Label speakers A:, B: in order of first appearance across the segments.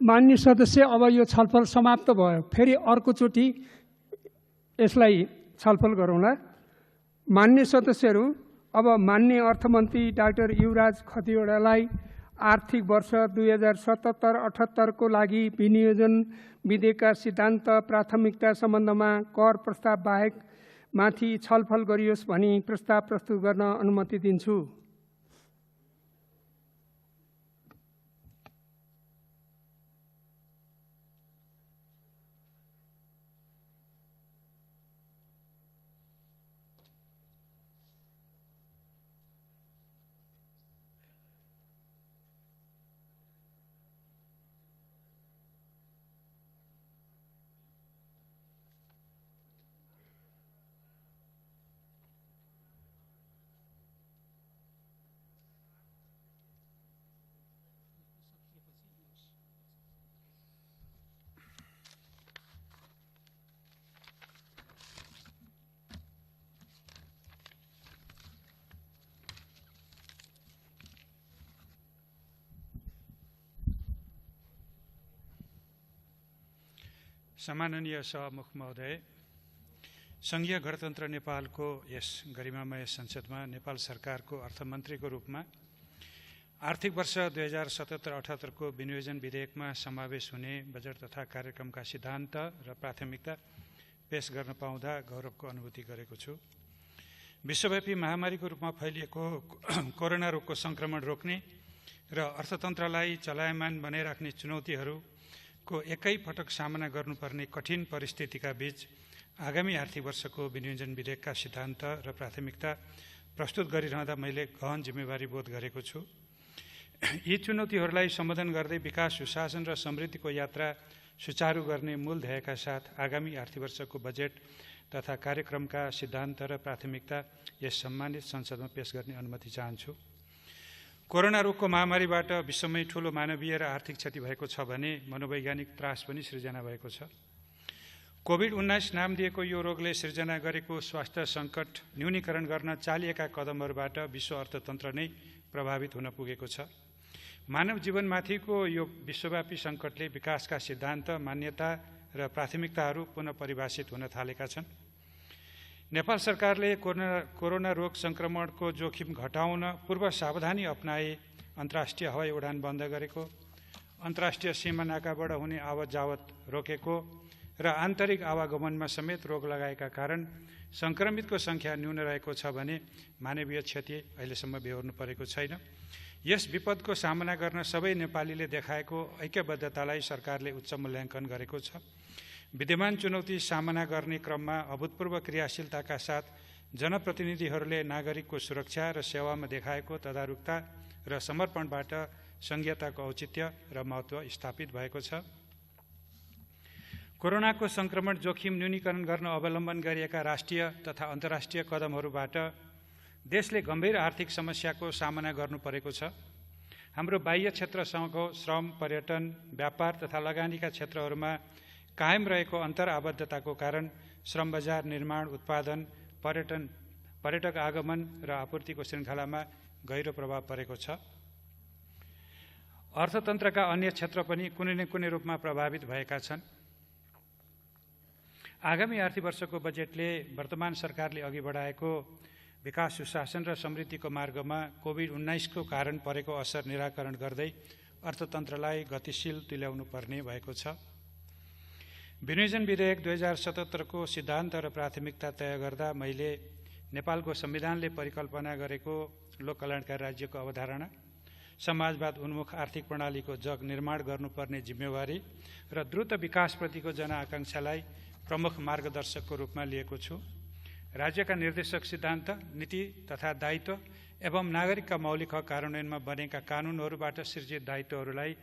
A: मान्य सदस्य, अब यो छलफल समाप्त भयो। फेरि अर्कोचोटि यसलाई छलफल गरौँला। मान्य सदस्यहरू, अब मान्य अर्थमन्त्री डाक्टर युवराज खतिवड़ालाई आर्थिक वर्ष 2077-78 को लागि विनियोजन विधेयकका सिद्धान्त प्राथमिकता सम्बन्धमा कर प्रस्ताव बाहेक माथि छलफल गरियोस् भनी प्रस्ताव प्रस्तुत गर्न अनुमति दिन्छु।
B: सम्माननीय सभामुख महोदय, संघीय गणतन्त्र नेपालको यस गरिमामय संसदमा नेपाल सरकारको अर्थमन्त्रीको रूपमा आर्थिक वर्ष 2077-78 को विनियोजन विधेयकमा समावेश हुने बजेट तथा कार्यक्रमका सिद्धान्त र प्राथमिकता पेश गर्न पाउँदा गौरवको अनुभूति गरेको छु। विश्वव्यापी महामारीको रूपमा फैलिएको कोरोना रोगको संक्रमण रोक्ने र अर्थतन्त्रलाई चलायमान बनाइराख्ने चुनौतीहरूको एकै पटक सामना गर्नुपर्ने कठिन परिस्थितिका बीच आगामी आर्थिक वर्षको विनियोजन विधेयकका सिद्धान्त र प्राथमिकता प्रस्तुत गरिरहँदा मैले गहन जिम्मेवारी बोध गरेको छु। यी चुनौतीहरूलाई सम्बोधन गर्दै विकास, सुशासन र समृद्धिको यात्रा सुचारू गर्ने मूल ध्येयका साथ आगामी आर्थिक वर्षको बजेट तथा कार्यक्रमका सिद्धान्त र प्राथमिकता यस सम्मानित संसदमा पेश गर्ने अनुमति चाहन्छु। कोरोना रोगको महामारीबाट विश्वमै ठूलो मानवीय र आर्थिक क्षति भएको छ भने मनोवैज्ञानिक त्रास पनि सृजना भएको छ। कोभिड-19 नाम दिएको यो रोगले सृजना गरेको स्वास्थ्य सङ्कट न्यूनीकरण गर्न चालिएका कदमहरूबाट विश्व अर्थतन्त्र नै प्रभावित हुन पुगेको छ। मानव जीवनमाथिको यो विश्वव्यापी सङ्कटले विकासका सिद्धान्त, मान्यता र प्राथमिकताहरू पुनः परिभाषित हुन थालेका छन्। नेपाल सरकारले कोरोना रोग संक्रमणको जोखिम घटाउन पूर्व सावधानी अपनाए अन्तर्राष्ट्रिय हवाई उडान बन्द गरेको, अन्तर्राष्ट्रिय सीमा नाकाबाट हुने आवत जावत रोकेको र आन्तरिक आवागमनमा समेत रोक लगाएका कारण संक्रमितको संख्या न्यून रहेको छ भने मानवीय क्षति अहिलेसम्म बेहोर्नु परेको छैन। यस विपदको सामना गर्न सबै नेपालीले देखाएको ऐक्यबद्धतालाई सरकारले उच्च मूल्याङ्कन गरेको छ। विद्यमान चुनौती सामना गर्ने क्रममा अभूतपूर्व क्रियाशीलताका साथ जनप्रतिनिधिहरूले नागरिकको सुरक्षा र सेवामा देखाएको तदारुकता र समर्पणबाट संघीयताको औचित्य र महत्त्व स्थापित भएको छ। कोरोनाको संक्रमण जोखिम न्यूनीकरण गर्न अवलम्बन गरिएका राष्ट्रिय तथा अन्तर्राष्ट्रिय कदमहरूबाट देशले गम्भीर आर्थिक समस्याको सामना गर्नु परेको छ। हाम्रो बाह्य क्षेत्रसँगको श्रम, पर्यटन, व्यापार तथा लगानीका क्षेत्रहरूमा कायम रहेको अन्तर आबद्धताको कारण श्रम बजार, निर्माण, उत्पादन, पर्यटक आगमन र आपूर्तिको श्रृङ्खलामा गहिरो प्रभाव परेको छ। अर्थतन्त्रका अन्य क्षेत्र पनि कुनै न कुनै रूपमा प्रभावित भएका छन्। आगामी आर्थिक वर्षको बजेटले वर्तमान सरकारले अघि बढाएको विकास, सुशासन र समृद्धिको मार्गमा कोभिड-19 को कारण परेको असर निराकरण गर्दै अर्थतन्त्रलाई गतिशील तुल्याउनु पर्ने भएको छ। विनियोजन विधेयक 2077 को सिद्धान्त र प्राथमिकता तय गर्दा मैले नेपालको संविधानले परिकल्पना गरेको लोक कल्याणकारी राज्यको अवधारणा, समाजवाद उन्मुख आर्थिक प्रणालीको जग निर्माण गर्नुपर्ने जिम्मेवारी र द्रुत विकासप्रतिको जनआकांक्षालाई प्रमुख मार्गदर्शकको रूपमा लिएको छु। राज्यका निर्देशक सिद्धान्त, नीति तथा दायित्व एवं नागरिकका मौलिक हक कार्यान्वयनमा बनेका कानुनहरूबाट सृजित दायित्वहरूलाई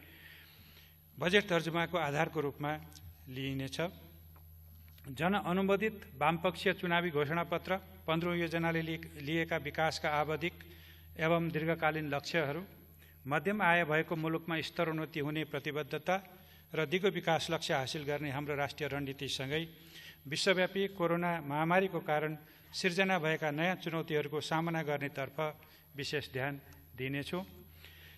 B: बजेट तर्जुमाको आधारको रूपमा लिइनेछ। जनअनुमोदित वामपक्षीय चुनावी घोषणापत्र, 15 योजनाले लिएका विकासका आवधिक एवं दीर्घकालीन लक्ष्यहरू, मध्यम आय भएको मुलुकमा स्तरोन्नति हुने प्रतिबद्धता र दिगो विकास लक्ष्य हासिल गर्ने हाम्रो राष्ट्रिय रणनीतिसँगै विश्वव्यापी कोरोना महामारीको कारण सिर्जना भएका नयाँ चुनौतीहरूको सामना गर्नेतर्फ विशेष ध्यान दिनेछु।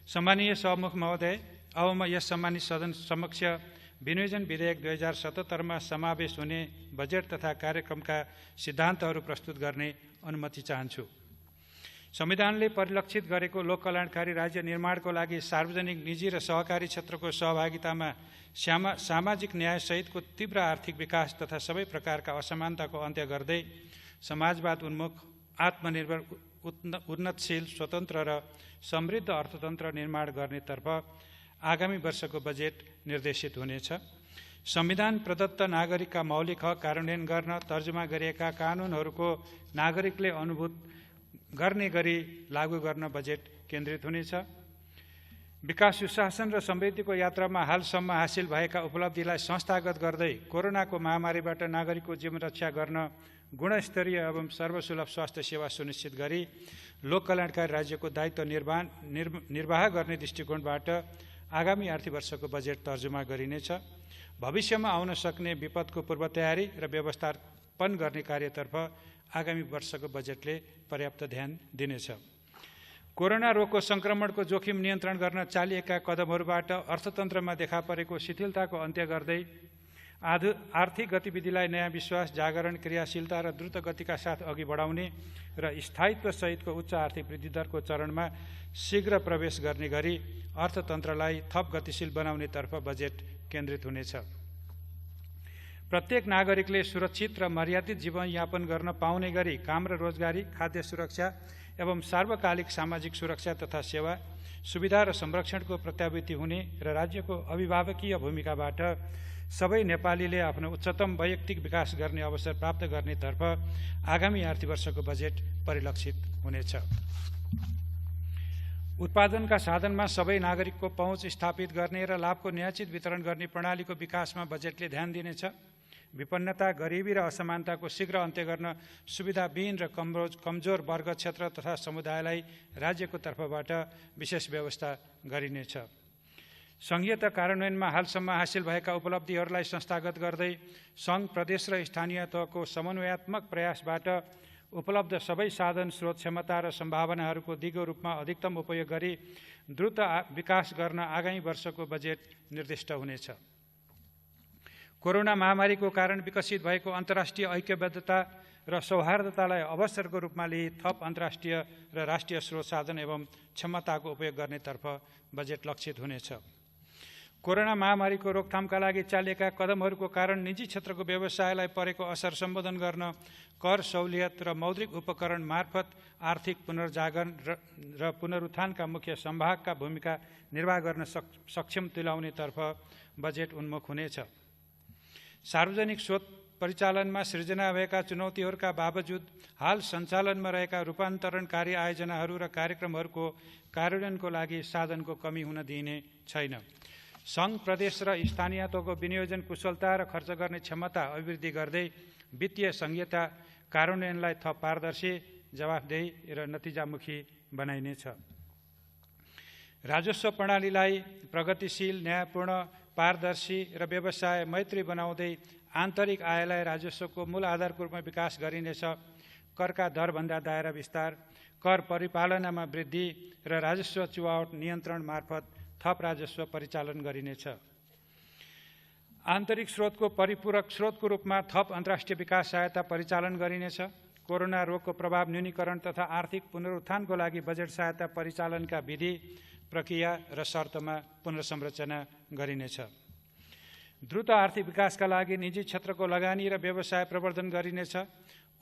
B: सम्मानीय सभामुख महोदय, अब म यस सम्मानित सदन समक्ष विनियोजन विधेयक 2077 समावेश हुने बजेट तथा कार्यक्रमका सिद्धान्तहरू प्रस्तुत गर्ने अनुमति चाहन्छु। संविधानले परिलक्षित गरेको लोक कल्याणकारी राज्य निर्माणको लागि सार्वजनिक, निजी र सहकारी क्षेत्रको सहभागितामा सामाजिक न्यायसहितको तीव्र आर्थिक विकास तथा सबै प्रकारका असमानताको अन्त्य गर्दै समाजवाद उन्मुख, आत्मनिर्भर, उन्नतशील, स्वतन्त्र र समृद्ध अर्थतन्त्र निर्माण गर्नेतर्फ आगामी वर्षको बजेट निर्देशित हुनेछ। संविधान प्रदत्त नागरिकका मौलिक हक कार्यान्वयन गर्न तर्जुमा गरिएका कानुनहरूको नागरिकले अनुभूत गर्ने गरी लागू गर्न बजेट केन्द्रित हुनेछ। विकास, सुशासन र समृद्धिको यात्रामा हालसम्म हासिल भएका उपलब्धिलाई संस्थागत गर्दै कोरोनाको महामारीबाट नागरिकको जीवन रक्षा गर्न गुणस्तरीय एवं सर्वसुलभ स्वास्थ्य सेवा सुनिश्चित गरी लोक कल्याणकारी राज्यको दायित्व निर्वाह गर्ने दृष्टिकोणबाट आगामी आर्थिक वर्षको बजेट तर्जुमा गरिनेछ। भविष्यमा आउन सक्ने विपदको पूर्व तयारी र व्यवस्थापन गर्ने कार्यतर्फ आगामी वर्षको बजेटले पर्याप्त ध्यान दिनेछ। कोरोना रोगको संक्रमणको जोखिम नियन्त्रण गर्न चालिएका कदमहरूबाट अर्थतन्त्रमा देखा परेको शिथिलताको अन्त्य गर्दै आर्थिक गतिविधिलाई नयाँ विश्वास, जागरण, क्रियाशीलता र द्रुत गतिका साथ अघि बढाउने र स्थायित्व सहितको उच्च आर्थिक वृद्धि दरको चरणमा शीघ्र प्रवेश गर्ने गरी अर्थतन्त्रलाई थप गतिशील बनाउनेतर्फ बजेट केन्द्रित हुनेछ। प्रत्येक नागरिकले सुरक्षित र मर्यादित जीवनयापन गर्न पाउने गरी काम र रोजगारी, खाद्य सुरक्षा एवं सार्वकालिक सामाजिक सुरक्षा तथा सेवा सुविधा र संरक्षणको प्रत्याभूति हुने र राज्यको अभिभावकीय भूमिकाबाट सबै नेपालीले आफ्नो उच्चतम वैयक्तिक विकास गर्ने अवसर प्राप्त गर्नेतर्फ आगामी आर्थिक वर्षको बजेट परिलक्षित हुनेछ। उत्पादनका साधनमा सबै नागरिकको पहुँच स्थापित गर्ने र लाभको न्यायोचित वितरण गर्ने प्रणालीको विकासमा बजेटले ध्यान दिनेछ। विपन्नता, गरिबी र असमानताको शीघ्र अन्त्य गर्न सुविधाविहीन र कमजोर वर्ग, क्षेत्र तथा समुदायलाई राज्यको तर्फबाट विशेष व्यवस्था गरिनेछ। सङ्घीयता कार्यान्वयनमा हालसम्म हासिल भएका उपलब्धिहरूलाई संस्थागत गर्दै सङ्घ, प्रदेश र स्थानीय तहको समन्वयात्मक प्रयासबाट उपलब्ध सबै साधन, स्रोत, क्षमता र सम्भावनाहरूको दिगो रूपमा अधिकतम उपयोग गरी द्रुत विकास गर्न आगामी वर्षको बजेट निर्दिष्ट हुनेछ। कोरोना महामारीको कारण विकसित भएको अन्तर्राष्ट्रिय ऐक्यबद्धता र सौहार्दतालाई अवसरको रूपमा लिई थप अन्तर्राष्ट्रिय र राष्ट्रिय स्रोत, साधन एवं क्षमताको उपयोग गर्नेतर्फ बजेट लक्षित हुनेछ। कोरोना महामारीको रोकथामका लागि चालिएका कदमहरूको कारण निजी क्षेत्रको व्यवसायलाई परेको असर सम्बोधन गर्न कर सहुलियत र मौद्रिक उपकरण मार्फत आर्थिक पुनर्जागरण र पुनरुत्थानका मुख्य सम्भागका भूमिका निर्वाह गर्न सक्षम तुल्याउनेतर्फ बजेट उन्मुख हुनेछ। सार्वजनिक स्रोत परिचालनमा सृजना भएका चुनौतीहरूका बावजुद हाल सञ्चालनमा रहेका रूपान्तरणकारी आयोजनाहरू र कार्यक्रमहरूको कार्यान्वयनको लागि साधनको कमी हुन दिइने छैन। सङ्घ, प्रदेश र स्थानीय तहको विनियोजन कुशलता र खर्च गर्ने क्षमता अभिवृद्धि गर्दै वित्तीय सङ्घीयता कार्यान्वयनलाई थप पारदर्शी, जवाफदेही र नतिजामुखी बनाइनेछ। राजस्व प्रणालीलाई प्रगतिशील, न्यायपूर्ण, पारदर्शी र व्यवसाय मैत्री बनाउँदै आन्तरिक आयलाई राजस्वको मूल आधारको रूपमा विकास गरिनेछ। करका दरभन्दा दायरा विस्तार, कर परिपालनामा वृद्धि र राजस्व चुहावट नियन्त्रण मार्फत थप राजस्व परिचालन गरिनेछ। आन्तरिक स्रोतको परिपूरक स्रोतको रूपमा थप अन्तर्राष्ट्रिय विकास सहायता परिचालन गरिनेछ। कोरोना रोगको प्रभाव न्यूनीकरण तथा आर्थिक पुनरुत्थानको लागि बजेट सहायता परिचालनका विधि, प्रक्रिया र शर्तमा पुनर्संरचना गरिनेछ। द्रुत आर्थिक विकासका लागि निजी क्षेत्रको लगानी र व्यवसाय प्रवर्धन गरिनेछ।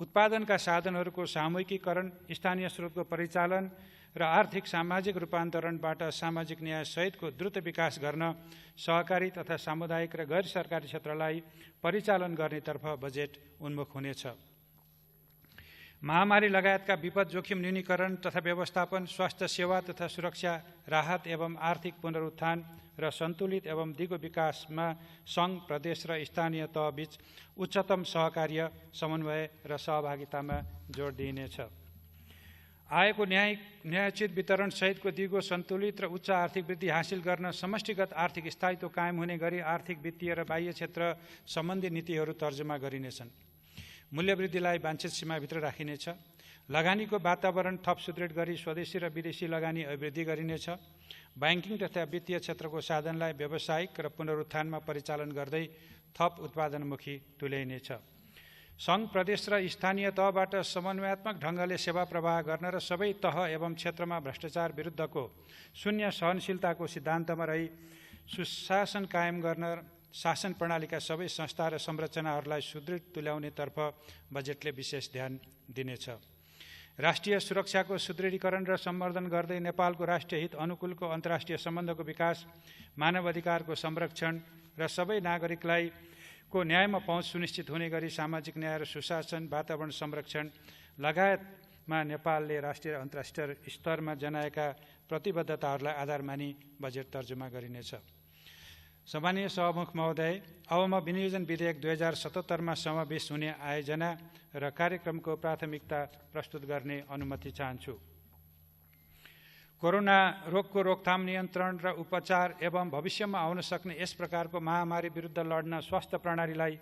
B: उत्पादनका साधनहरूको सामूहिकीकरण, स्थानीय स्रोतको परिचालन र आर्थिक सामाजिक रूपान्तरणबाट सामाजिक न्याय सहितको द्रुत विकास गर्न सहकारी तथा सामुदायिक र गैर सरकारी क्षेत्रलाई परिचालन गर्नेतर्फ बजेट उन्मुख हुनेछ। महामारी लगायतका विपद जोखिम न्यूनीकरण तथा व्यवस्थापन, स्वास्थ्य सेवा तथा सुरक्षा, राहत एवं आर्थिक पुनरुत्थान र सन्तुलित एवं दिगो विकासमा सङ्घ, प्रदेश र स्थानीय तहबीच उच्चतम सहकार्य, समन्वय र सहभागितामा जोड दिइनेछ। आयको न्यायोचित वितरण सहितको दिगो, सन्तुलित र उच्च आर्थिक वृद्धि हासिल गर्न समष्टिगत आर्थिक स्थायित्व कायम हुने गरी आर्थिक, वित्तीय र बाह्य क्षेत्र सम्बन्धी नीतिहरू तर्जुमा गरिनेछन्। मूल्यवृद्धिलाई वाञ्छित सीमाभित्र राखिनेछ। लगानीको वातावरण थप सुदृढ गरी स्वदेशी र विदेशी लगानी अभिवृद्धि गरिनेछ। ब्याङ्किङ तथा वित्तीय क्षेत्रको साधनलाई व्यावसायिक र पुनरुत्थानमा परिचालन गर्दै थप उत्पादनमुखी तुल्याइनेछ। सङ्घ प्रदेश र स्थानीय तहबाट समन्वयात्मक ढङ्गले सेवा प्रवाह गर्न र सबै तह एवं क्षेत्रमा भ्रष्टाचार विरुद्धको शून्य सहनशीलताको सिद्धान्तमा रही सुशासन कायम गर्न शासन प्रणालीका सबै संस्था र संरचनाहरूलाई सुदृढ तुल्याउनेतर्फ बजेटले विशेष ध्यान दिनेछ। राष्ट्रिय सुरक्षाको सुदृढीकरण र सम्वर्धन गर्दै नेपालको राष्ट्रिय हित अनुकूलको अन्तर्राष्ट्रिय सम्बन्धको विकास, मानव अधिकारको संरक्षण र सबै नागरिकलाई को न्यायमा पहुँच सुनिश्चित हुने गरी सामाजिक न्याय र सुशासन, वातावरण संरक्षण लगायतमा नेपालले राष्ट्रिय र अन्तर्राष्ट्रिय स्तरमा जनाएका प्रतिबद्धताहरूलाई आधार मानी बजेट तर्जुमा गरिनेछ। सम्मानीय सभामुख महोदय, अब म विनियोजन विधेयक 2077मा समावेश हुने आयोजना र कार्यक्रमको प्राथमिकता प्रस्तुत गर्ने अनुमति चाहन्छु। कोरोना रोगको रोकथाम, नियन्त्रण र उपचार एवं भविष्यमा आउन सक्ने यस प्रकारको महामारी विरुद्ध लड्न स्वास्थ्य प्रणालीलाई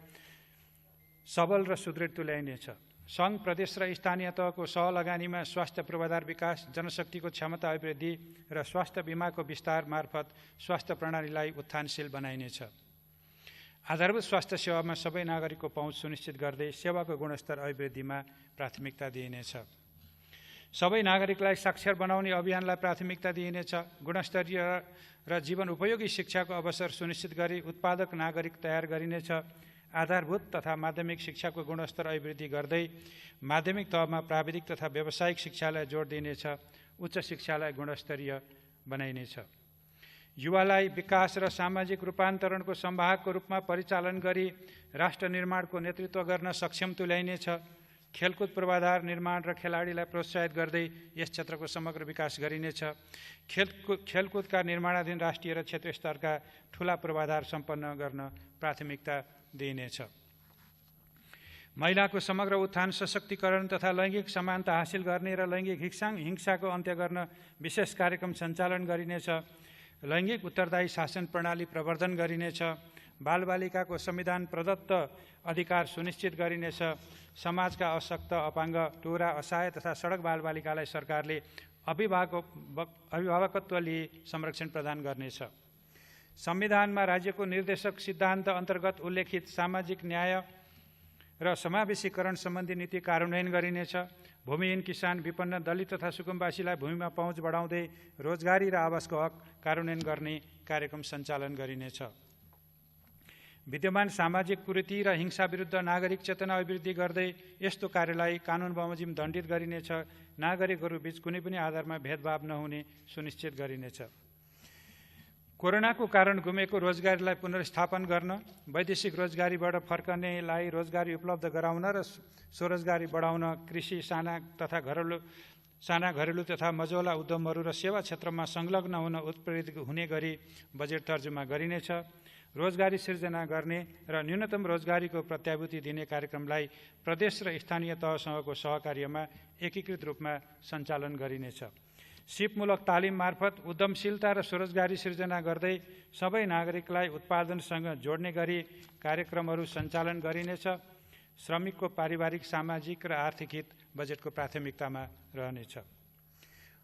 B: सबल र सुदृढ तुल्याइनेछ। सङ्घ प्रदेश र स्थानीय तहको सहलगानीमा स्वास्थ्य पूर्वाधार विकास, जनशक्तिको क्षमता अभिवृद्धि र स्वास्थ्य बिमाको विस्तार मार्फत स्वास्थ्य प्रणालीलाई उत्थानशील बनाइनेछ। आधारभूत स्वास्थ्य सेवामा सबै नागरिकको पहुँच सुनिश्चित गर्दै सेवाको गुणस्तर अभिवृद्धिमा प्राथमिकता दिइनेछ। सबै नागरिकलाई साक्षर बनाउने अभियानलाई प्राथमिकता दिइनेछ। गुणस्तरीय र जीवन उपयोगी शिक्षाको अवसर सुनिश्चित गरी उत्पादक नागरिक तयार गरिनेछ। आधारभूत तथा माध्यमिक शिक्षाको गुणस्तर अभिवृद्धि गर्दै माध्यमिक तहमा प्राविधिक तथा व्यावसायिक शिक्षालाई जोड दिइनेछ। उच्च शिक्षालाई गुणस्तरीय बनाइनेछ। युवालाई विकास र सामाजिक रूपान्तरणको संवाहकको रूपमा परिचालन गरी राष्ट्र निर्माणको नेतृत्व गर्न सक्षम तुल्याइनेछ। खेलकुद पूर्वाधार निर्माण र खेलाडीलाई प्रोत्साहित गर्दै यस क्षेत्रको समग्र विकास गरिनेछ। खेलकुदका निर्माणाधीन राष्ट्रिय र क्षेत्रीय स्तरका ठूला पूर्वाधार सम्पन्न गर्न प्राथमिकता दिइनेछ। महिलाको समग्र उत्थान, सशक्तिकरण तथा लैङ्गिक समानता हासिल गर्ने र लैङ्गिक हिंसाको अन्त्य गर्न विशेष कार्यक्रम सञ्चालन गरिनेछ। लैङ्गिक उत्तरदायी शासन प्रणाली प्रवर्धन गरिनेछ। बालबालिकाको संविधान प्रदत्त अधिकार सुनिश्चित गरिनेछ। समाजका अशक्त, अपाङ्ग, टोरा, असहाय तथा सडक बालबालिकालाई सरकारले अभिभावकत्व लिए संरक्षण प्रदान गर्नेछ। संविधानमा राज्यको निर्देशक सिद्धान्त अन्तर्गत उल्लेखित सामाजिक न्याय र समावेशीकरण सम्बन्धी नीति कार्यान्वयन गरिनेछ। भूमिहीन, किसान, विपन्न, दलित तथा सुकुम्बासीलाई भूमिमा पहुँच बढाउँदै रोजगारी र आवासको हक कार्यान्वयन गर्ने कार्यक्रम सञ्चालन गरिनेछ। विद्यमान सामाजिक कुरीति र हिंसा विरुद्ध नागरिक चेतना अभिवृद्धि गर्दै यस्तो कार्यलाई कानुन बमोजिम दण्डित गरिनेछ। नागरिकहरू बीच कुनै पनि आधारमा भेदभाव नहुने सुनिश्चित गरिनेछ। कोरोनाको कारण गुमेको रोजगारीलाई पुनर्स्थापन गर्न, वैदेशिक रोजगारीबाट फर्कनेलाई रोजगारी उपलब्ध गराउन र स्वरोजगारी बढाउन कृषि, साना घरेलु तथा मझौला उद्यमहरू र सेवा क्षेत्रमा संलग्न हुन उत्प्रेरित हुने गरी बजेट तर्जुमा गरिनेछ। रोजगारी सिर्जना गर्ने र न्यूनतम रोजगारीको प्रत्याभूति दिने कार्यक्रमलाई प्रदेश र स्थानीय तहसँगको सहकार्यमा एकीकृत रूपमा सञ्चालन गरिनेछ। सिपमूलक तालिम मार्फत उद्यमशीलता र स्वरोजगारी सिर्जना गर्दै सबै नागरिकलाई उत्पादनसँग जोड्ने गरी कार्यक्रमहरू सञ्चालन गरिनेछ। श्रमिकको पारिवारिक, सामाजिक र आर्थिक हित बजेटको प्राथमिकतामा रहनेछ।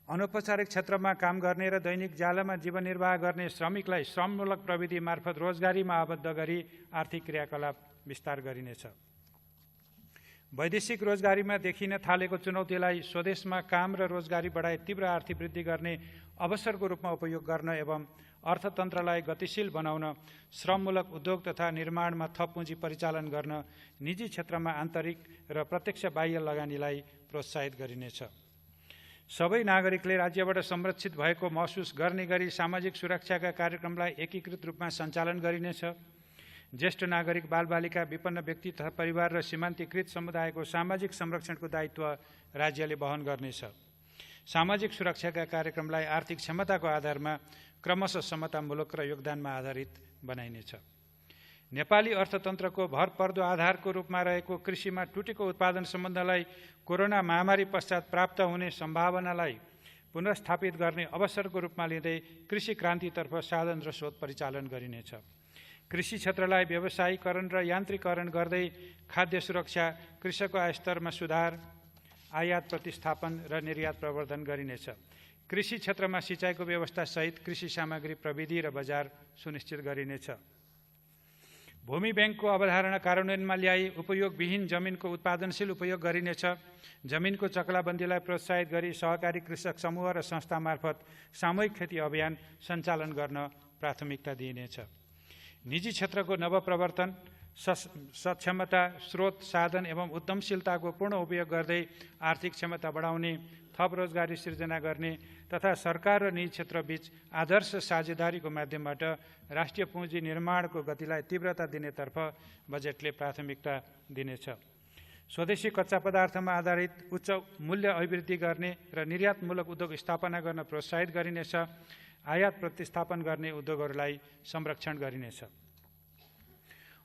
B: अनौपचारिक क्षेत्रमा काम गर्ने र दैनिक जालामा जीवन निर्वाह गर्ने श्रमिकलाई श्रममूलक प्रविधि मार्फत रोजगारीमा आबद्ध गरी आर्थिक क्रियाकलाप विस्तार गरिनेछ। वैदेशिक रोजगारीमा देखिन थालेको चुनौतीलाई स्वदेशमा काम र रोजगारी बढाई तीव्र आर्थिक वृद्धि गर्ने अवसरको रूपमा उपयोग गर्न एवं अर्थतन्त्रलाई गतिशील बनाउन श्रममूलक उद्योग तथा निर्माणमा थप पुँजी परिचालन गर्न निजी क्षेत्रमा आन्तरिक र प्रत्यक्ष बाह्य लगानीलाई प्रोत्साहित गरिनेछ। सबै नागरिकले राज्यबाट संरक्षित भएको महसुस गर्ने गरी सामाजिक सुरक्षाका कार्यक्रमलाई एकीकृत रूपमा सञ्चालन गरिनेछ। ज्येष्ठ नागरिक, बालबालिका, विपन्न व्यक्ति तथा परिवार र सीमान्तकृत समुदायको सामाजिक संरक्षणको दायित्व राज्यले वहन गर्नेछ। सामाजिक सुरक्षाका कार्यक्रमलाई आर्थिक क्षमताको आधारमा क्रमशः समतामूलक र योगदानमा आधारित बनाइनेछ। नेपाली अर्थतन्त्रको भरपर्दो आधारको रूपमा रहेको कृषिमा टुटेको उत्पादन सम्बन्धलाई कोरोना महामारी पश्चात प्राप्त हुने सम्भावनालाई पुनर्स्थापित गर्ने अवसरको रूपमा लिँदै कृषि क्रान्तितर्फ साधन र स्रोत परिचालन गरिनेछ। कृषि क्षेत्रलाई व्यावसायीकरण र यान्त्रिकरण गर्दै खाद्य सुरक्षा, कृषकको आयस्तरमा सुधार, आयात प्रतिस्थापन र निर्यात प्रवर्धन गरिनेछ। कृषि क्षेत्रमा सिँचाइको व्यवस्था सहित कृषि सामग्री प्रविधि र बजार सुनिश्चित गरिनेछ। भूमि ब्याङ्कको अवधारणा कार्यान्वयनमा ल्याई उपयोगविहीन जमिनको उत्पादनशील उपयोग गरिनेछ। जमिनको चक्लाबन्दीलाई प्रोत्साहित गरी सहकारी कृषक समूह र संस्था मार्फत सामूहिक खेती अभियान सञ्चालन गर्न प्राथमिकता दिइनेछ। निजी क्षेत्रको नवप्रवर्तन, सक्षमता, स्रोत, साधन एवं उद्यमशीलताको पूर्ण उपयोग गर्दै आर्थिक क्षमता बढाउने, थप रोजगारी सिर्जना गर्ने तथा सरकार र निजी क्षेत्रबीच आदर्श साझेदारीको माध्यमबाट राष्ट्रिय पुँजी निर्माणको गतिलाई तीव्रता दिनेतर्फ बजेटले प्राथमिकता दिनेछ। स्वदेशी कच्चा पदार्थमा आधारित उच्च मूल्य अभिवृद्धि गर्ने र निर्यातमूलक उद्योग स्थापना गर्न प्रोत्साहित गरिनेछ। आयात प्रतिस्थापन गर्ने उद्योगहरूलाई संरक्षण गरिनेछ।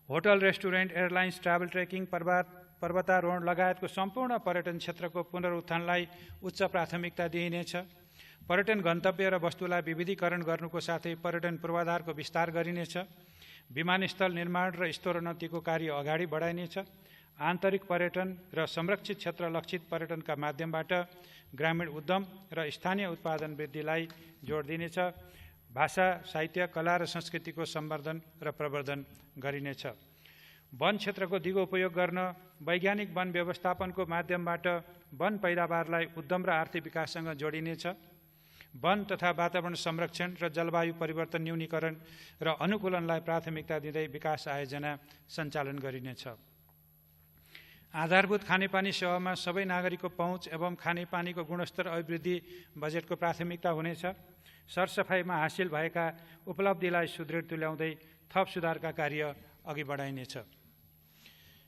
B: Hotel, restaurant, airlines, travel, trekking, पर्वतारोहण लगायतको सम्पूर्ण पर्यटन क्षेत्रको पुनरुत्थानलाई उच्च प्राथमिकता दिइनेछ। पर्यटन गन्तव्य र वस्तुलाई विविधीकरण गर्नुको साथै पर्यटन पूर्वाधारको विस्तार गरिनेछ। विमानस्थल निर्माण र स्तरोन्नतिको कार्य अगाडि बढाइनेछ। आन्तरिक पर्यटन र संरक्षित क्षेत्र लक्षित पर्यटनका माध्यमबाट ग्रामीण उद्यम र स्थानीय उत्पादन वृद्धिलाई जोड दिनेछ। भाषा, साहित्य, कला र संस्कृतिको सम्वर्धन र प्रवर्धन गरिनेछ। वन क्षेत्रको दिगो उपयोग गर्न वैज्ञानिक वन व्यवस्थापनको माध्यमबाट वन पैदावारलाई उद्यम र आर्थिक विकाससँग जोडिनेछ। वन तथा वातावरण संरक्षण र जलवायु परिवर्तन न्यूनीकरण र अनुकूलनलाई प्राथमिकता दिँदै विकास आयोजना सञ्चालन गरिनेछ। आधारभूत खानेपानी सेवामा सबै नागरिकको पहुँच एवं खानेपानीको गुणस्तर अभिवृद्धि बजेटको प्राथमिकता हुनेछ। सरसफाइमा हासिल भएका उपलब्धिलाई सुदृढ तुल्याउँदै थप सुधारका कार्य अघि बढाइनेछ।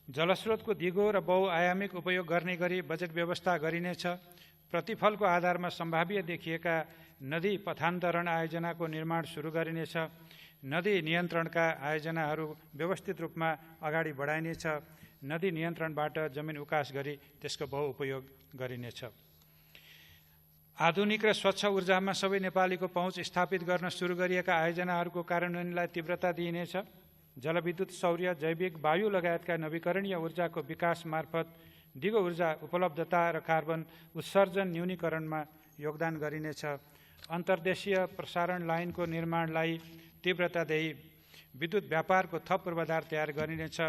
B: जलस्रोतको दिगो र बहुआयामिक उपयोग गर्ने गरी बजेट व्यवस्था गरिनेछ। प्रतिफलको आधारमा सम्भाव्य देखिएका नदी पथान्तरण आयोजनाको निर्माण सुरु गरिनेछ। नदी नियन्त्रणका आयोजनाहरू व्यवस्थित रूपमा अगाडि बढाइनेछ। नदी नियन्त्रणबाट जमिन उकास गरी त्यसको बहुउपयोग गरिनेछ। आधुनिक र स्वच्छ ऊर्जामा सबै नेपालीको पहुँच स्थापित गर्न सुरु गरिएका आयोजनाहरूको कार्यान्वयनलाई तीव्रता दिइनेछ। जलविद्युत, सौर्य, जैविक, वायु लगायतका नवीकरणीय ऊर्जाको विकास मार्फत दिगो ऊर्जा उपलब्धता र कार्बन उत्सर्जन न्यूनीकरणमा योगदान गरिनेछ। अन्तर्देशीय प्रसारण लाइनको निर्माणलाई तीव्रता दिई विद्युत व्यापारको थप पूर्वाधार तयार गरिनेछ।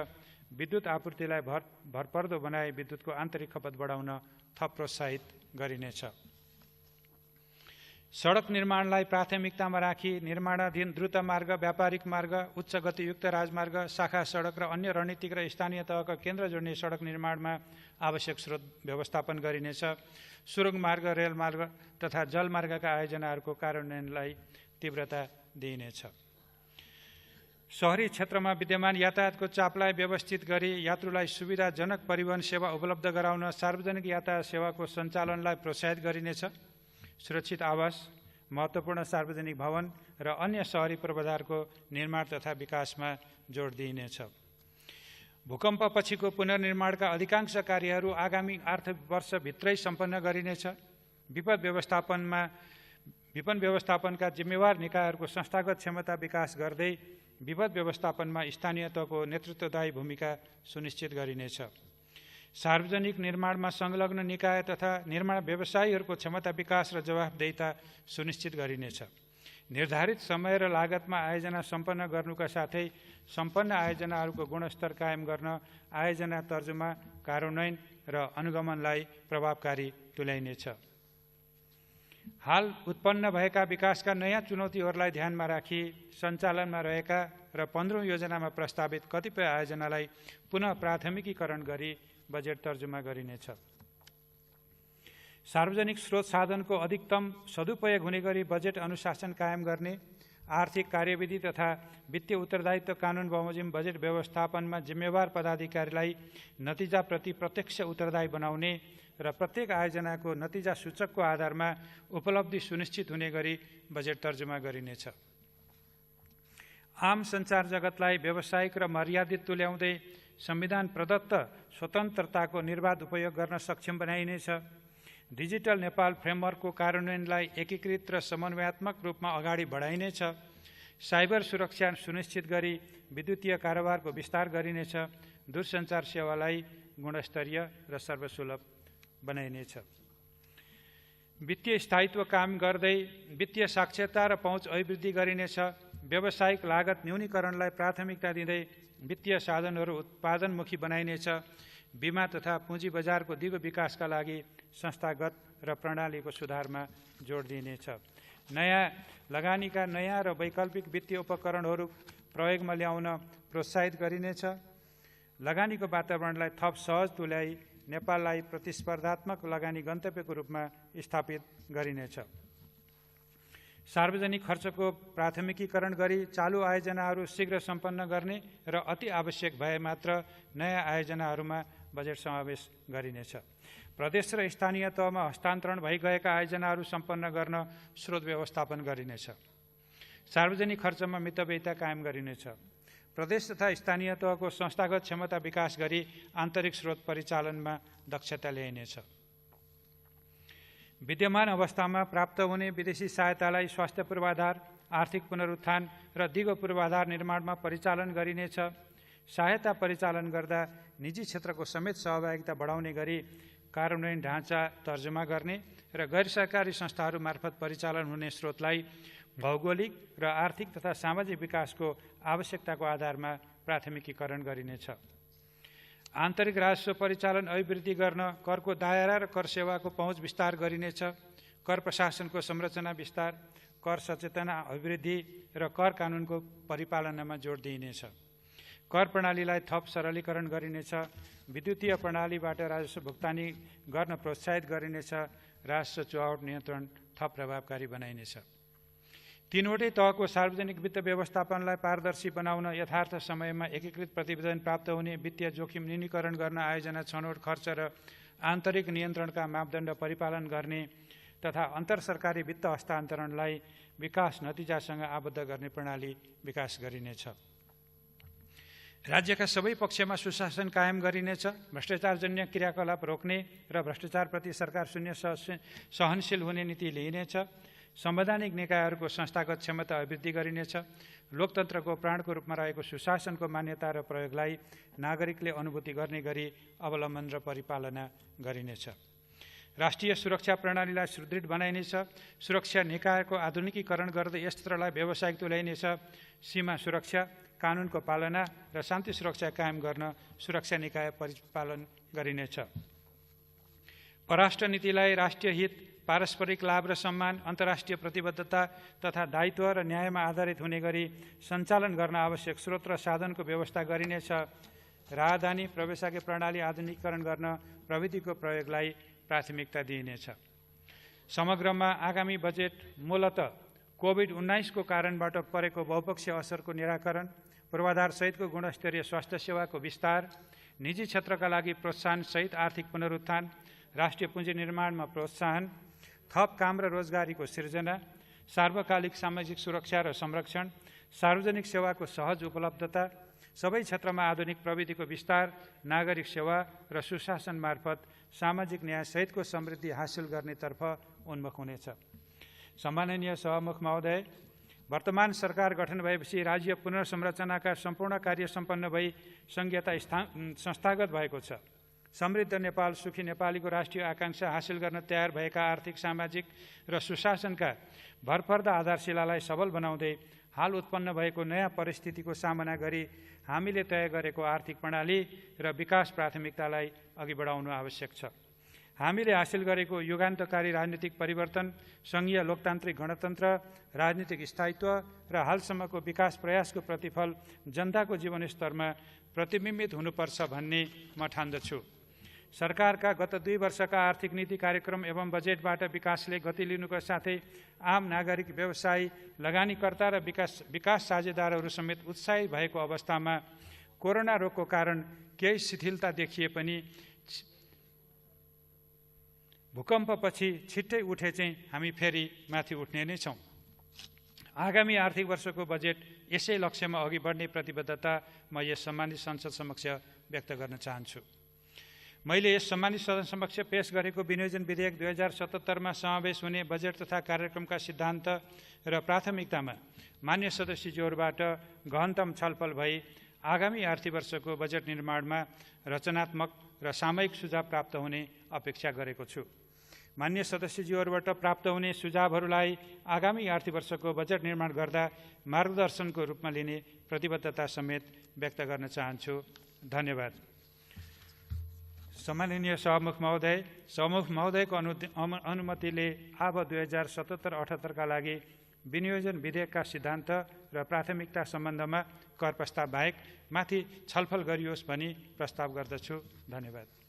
B: विद्युत आपूर्तिलाई भरपर्दो बनाई विद्युतको आन्तरिक खपत बढाउन थप प्रोत्साहित गरिनेछ। सडक निर्माणलाई प्राथमिकतामा राखी निर्माणाधीन द्रुत मार्ग, व्यापारिक मार्ग, उच्च गतियुक्त राजमार्ग, शाखा सडक र अन्य रणनीतिक र स्थानीय तहका केन्द्र जोड्ने सडक निर्माणमा आवश्यक स्रोत व्यवस्थापन गरिनेछ। सुरुङ मार्ग, रेलमार्ग तथा जलमार्गका आयोजनाहरूको कार्यान्वयनलाई तीव्रता दिइनेछ। शहरी क्षेत्रमा विद्यमान यातायातको चापलाई व्यवस्थित गरी यात्रुलाई सुविधाजनक परिवहन सेवा उपलब्ध गराउन सार्वजनिक यातायात सेवाको सञ्चालनलाई प्रोत्साहित गरिनेछ। सुरक्षित आवास, महत्त्वपूर्ण सार्वजनिक भवन र अन्य शहरी पूर्वाधारको निर्माण तथा विकासमा जोड दिइनेछ। भूकम्पपछिको पुनर्निर्माणका अधिकांश कार्यहरू आगामी आर्थिक वर्षभित्रै सम्पन्न गरिनेछ। विपद व्यवस्थापनका जिम्मेवार निकायहरूको संस्थागत क्षमता विकास गर्दै विपद व्यवस्थापनमा स्थानीय तहको नेतृत्वदायी भूमिका सुनिश्चित गरिनेछ। सार्वजनिक निर्माणमा संलग्न निकाय तथा निर्माण व्यवसायीहरूको क्षमता विकास र जवाफदेहिता सुनिश्चित गरिनेछ। निर्धारित समय र लागतमा आयोजना सम्पन्न गर्नुका साथै सम्पन्न आयोजनाहरूको गुणस्तर कायम गर्न आयोजना तर्जुमा, कार्यान्वयन र अनुगमनलाई प्रभावकारी तुल्याइनेछ। हाल उत्पन्न भएका विकासका नयाँ चुनौतीहरूलाई ध्यानमा राखी सञ्चालनमा रहेका र 15औं योजनामा प्रस्तावित कतिपय आयोजनालाई पुनः प्राथमिकीकरण गरी बजेट तर्जुमा गरिनेछ। सार्वजनिक स्रोत साधनको अधिकतम सदुपयोग हुने गरी बजेट अनुशासन कायम गर्ने, आर्थिक कार्यविधि तथा वित्तीय उत्तरदायित्व कानुन बमोजिम बजेट व्यवस्थापनमा जिम्मेवार पदाधिकारीलाई नतिजाप्रति प्रत्यक्ष उत्तरदायी बनाउने र प्रत्येक आयोजनाको नतिजा सूचकको आधारमा उपलब्धि सुनिश्चित हुने गरी बजेट तर्जुमा गरिनेछ। आम सञ्चार जगतलाई व्यावसायिक र मर्यादित तुल्याउँदै संविधान प्रदत्त स्वतन्त्रताको निर्वाध उपयोग गर्न सक्षम बनाइनेछ। डिजिटल नेपाल फ्रेमवर्कको कार्यान्वयनलाई एकीकृत र समन्वयात्मक रूपमा अगाडि बढाइनेछ। साइबर सुरक्षा सुनिश्चित गरी विद्युतीय कारोबारको विस्तार गरिनेछ। दूरसञ्चार सेवालाई गुणस्तरीय र सर्वसुलभ बनाइनेछ। वित्तीय स्थायित्व कायम गर्दै वित्तीय साक्षरता र पहुँच अभिवृद्धि गरिनेछ। व्यावसायिक लागत न्यूनीकरणलाई प्राथमिकता दिँदै वित्तीय साधनहरू उत्पादनमुखी बनाइनेछ। बीमा तथा पुँजी बजारको दिगो विकासका लागि संस्थागत र प्रणालीको सुधारमा जोड दिइनेछ। नयाँ लगानीका नयाँ र वैकल्पिक वित्तीय उपकरणहरू प्रयोगमा ल्याउन प्रोत्साहित गरिनेछ। लगानीको वातावरणलाई थप सहज तुल्याई नेपाललाई प्रतिस्पर्धात्मक लगानी गन्तव्यको रूपमा स्थापित गरिनेछ। सार्वजनिक खर्चको प्राथमिकीकरण गरी चालु आयोजनाहरू शीघ्र सम्पन्न गर्ने र अति आवश्यक भए मात्र नयाँ आयोजनाहरूमा बजेट समावेश गरिनेछ। प्रदेश र स्थानीय तहमा हस्तान्तरण भइगएका आयोजनाहरू सम्पन्न गर्न स्रोत व्यवस्थापन गरिनेछ। सार्वजनिक खर्चमा मितव्ययिता कायम गरिनेछ। प्रदेश तथा स्थानीय तहको संस्थागत क्षमता विकास गरी आन्तरिक स्रोत परिचालनमा दक्षता ल्याइनेछ। विद्यमान अवस्थामा प्राप्त हुने विदेशी सहायतालाई स्वास्थ्य पूर्वाधार, आर्थिक पुनरुत्थान र दिगो पूर्वाधार निर्माणमा परिचालन गरिनेछ। सहायता परिचालन गर्दा निजी क्षेत्रको समेत सहभागिता बढाउने गरी कार्यान्वयन ढाँचा तर्जुमा गर्ने र गैर सरकारी संस्थाहरू मार्फत परिचालन हुने स्रोतलाई भौगोलिक र आर्थिक तथा सामाजिक विकासको आवश्यकताको आधारमा प्राथमिकीकरण गरिनेछ। आन्तरिक राजस्व परिचालन अभिवृद्धि गर्न करको दायरा र कर सेवाको पहुँच विस्तार गरिनेछ। कर प्रशासनको संरचना विस्तार, कर सचेतना अभिवृद्धि र कर कानुनको परिपालनामा जोड दिइनेछ। कर प्रणालीलाई थप सरलीकरण गरिनेछ। विद्युतीय प्रणालीबाट राजस्व भुक्तानी गर्न प्रोत्साहित गरिनेछ। राजस्व चुहावट नियन्त्रण थप प्रभावकारी बनाइनेछ। तीनवटै तहको सार्वजनिक वित्त व्यवस्थापनलाई पारदर्शी बनाउन यथार्थ समयमा एकीकृत प्रतिवेदन प्राप्त हुने, वित्तीय जोखिम न्यूनीकरण गर्न आयोजना छनौट खर्च र आन्तरिक नियन्त्रणका मापदण्ड परिपालन गर्ने तथा अन्तरसरकारी वित्त हस्तान्तरणलाई विकास नतिजासँग आबद्ध गर्ने प्रणाली विकास गरिनेछ। राज्यका सबै पक्षमा सुशासन कायम गरिनेछ। भ्रष्टाचारजन्य क्रियाकलाप रोक्ने र भ्रष्टाचारप्रति सरकार शून्य सहनशील हुने नीति लिइनेछ। संवैधानिक निकायहरूको संस्थागत क्षमता अभिवृद्धि गरिनेछ। लोकतन्त्रको प्राणको रूपमा रहेको सुशासनको मान्यता र प्रयोगलाई नागरिकले अनुभूति गर्ने गरी अवलम्बन र परिपालना गरिनेछ। राष्ट्रिय सुरक्षा प्रणालीलाई सुदृढ बनाइनेछ। सुरक्षा निकायको आधुनिकीकरण गर्दै यस क्षेत्रलाई व्यावसायिक तुल्याइनेछ। सीमा सुरक्षा, कानुनको पालना र शान्ति सुरक्षा कायम गर्न सुरक्षा निकाय परिपालन गरिनेछ। परराष्ट्र नीतिलाई राष्ट्रिय हित, पारस्परिक लाभ र सम्मान, अन्तर्राष्ट्रिय प्रतिबद्धता तथा दायित्व र न्यायमा आधारित हुने गरी सञ्चालन गर्न आवश्यक स्रोत र साधनको व्यवस्था गरिनेछ। राजधानी प्रवेशाज्ञा प्रणाली आधुनिकीकरण गर्न प्रविधिको प्रयोगलाई प्राथमिकता दिइनेछ। समग्रमा आगामी बजेट मूलतः कोभिड-19 को कारणबाट परेको बहुपक्षीय असरको निराकरण, पूर्वाधारसहितको गुणस्तरीय स्वास्थ्य सेवाको विस्तार, निजी क्षेत्रका लागि प्रोत्साहन सहित आर्थिक पुनरुत्थान, राष्ट्रिय पुँजी निर्माणमा प्रोत्साहन, थप काम र रोजगारीको सिर्जना, सार्वकालिक सामाजिक सुरक्षा र संरक्षण, सार्वजनिक सेवाको सहज उपलब्धता, सबै क्षेत्रमा आधुनिक प्रविधिको विस्तार, नागरिक सेवा र सुशासन मार्फत सामाजिक न्याय सहितको समृद्धि हासिल गर्नेतर्फ उन्मुख हुनेछ। सम्माननीय सभामुख महोदय, वर्तमान सरकार गठन भएपछि राज्य पुनर्संरचनाका सम्पूर्ण कार्य सम्पन्न भई संघीयता संस्थागत भएको छ। समृद्ध नेपाल, सुखी नेपालीको राष्ट्रिय आकांक्षा हासिल गर्न तयार भएका आर्थिक, सामाजिक र सुशासनका भरपर्दा आधारशिलालाई सबल बनाउँदै हाल उत्पन्न भएको नयाँ परिस्थितिको सामना गरी हामीले तय गरेको आर्थिक प्रणाली र विकास प्राथमिकतालाई अघि बढाउनु आवश्यक छ। हामीले हासिल गरेको युगान्तकारी राजनीतिक परिवर्तन, संघीय लोकतान्त्रिक गणतन्त्र, राजनीतिक स्थायित्व र हालसम्मको विकास प्रयासको प्रतिफल जनताको जीवनस्तरमा प्रतिबिम्बित हुनुपर्छ भन्ने म ठान्दछु। सरकारका गत 2 वर्षका आर्थिक नीति कार्यक्रम एवं बजेटबाट विकासले गति लिनुका साथै आम नागरिक, व्यवसायी, लगानीकर्ता र विकास साझेदारहरू समेत उत्साहित भएको अवस्थामा कोरोना रोगको कारण केही शिथिलता देखिए पनि भूकम्पपछि छिट्टै उठे चाहिँ हामी फेरि माथि उठ्ने नै छौँ। आगामी आर्थिक वर्षको बजेट यसै लक्ष्यमा अघि बढ्ने प्रतिबद्धता म यस सम्मानित संसद समक्ष व्यक्त गर्न चाहन्छु। मैले यस सम्मानित सदन समक्ष पेश गरेको विनियोजन विधेयक 2077 समावेश हुने बजेट तथा कार्यक्रमका सिद्धान्त र प्राथमिकतामा मान्य सदस्यज्यूहरूबाट गहनतम छलफल भई आगामी आर्थिक वर्षको बजेट निर्माणमा रचनात्मक र सामयिक सुझाव प्राप्त हुने अपेक्षा गरेको छु। मान्य सदस्यज्यूहरूबाट प्राप्त हुने सुझावहरूलाई आगामी आर्थिक वर्षको बजेट निर्माण गर्दा मार्गदर्शनको रूपमा लिने प्रतिबद्धता समेत व्यक्त गर्न चाहन्छु। धन्यवाद। सम्माननीय सभामुख महोदयको अनुमतिले अब 2077-78 का लागि विनियोजन विधेयकका सिद्धान्त र प्राथमिकता सम्बन्धमा कर प्रस्ताव बाहेक माथि छलफल गरियोस् भनी प्रस्ताव गर्दछु। धन्यवाद।